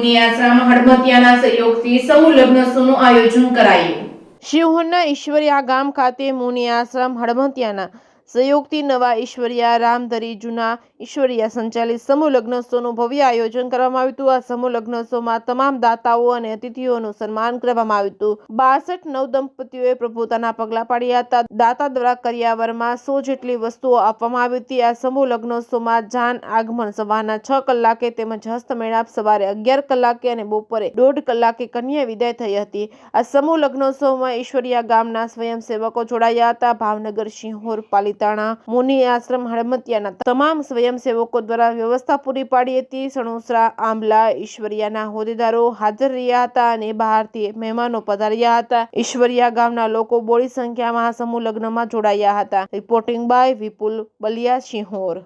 મુનિ આશ્રમ હડમતિયાના સહયોગથી સમૂહ લગ્નોત્સવનું આયોજન કરાયું। શિહોરના ઈશ્વરિયા ગામ ખાતે મુનિ આશ્રમ હડમતિયાના સહયોગથી નવા ઈશ્વરિયા રામધરી જૂના ઈશ્વરિયા સંચાલિત સમૂહ લગ્નોત્સવનું ભવ્ય આયોજન કરવામાં આવ્યું હતું। આ સમૂહ લગ્નોત્સવમાં તમામ દાતાઓ અને અતિથિઓનું સન્માન કરવામાં આવ્યું હતું। 62 નવદંપતીઓએ પ્રભુતાના પગલા પાડ્યા હતા। દાતા દ્વારા કરિયાવરમાં 100 જેટલી વસ્તુઓ આપવામાં આવી હતી। આ સમૂહ લગ્નોત્સવમાં જાન આગમન સવારના 6 કલાકે તેમજ હસ્તમેળાપ સવારે 11 કલાકે અને બપોરે 1.5 કલાકે કન્યા વિદાય થઈ હતી। આ સમૂહ લગ્નોત્સવમાં ઈશ્વરિયા ગામના સ્વયંસેવકો જોડાયા હતા। ભાવનગર, સિંહોર, પાલિતાણા, મુનિ આશ્રમ હડમતિયાના તમામ સ્વયંસેવકો દ્વારા વ્યવસ્થા પૂરી પાડી હતી। સણોસરા, આંબલા ઈશ્વરિયાના હોદ્દેદારો હાજર રહ્યા હતા અને બહારથી મહેમાનો પધાર્યા હતા। ઈશ્વરિયા ગામના લોકો બોડી સંખ્યામાં આ સમૂહ લગ્નમાં જોડાયા હતા। Reporting by Vipul Baliya, Sihor.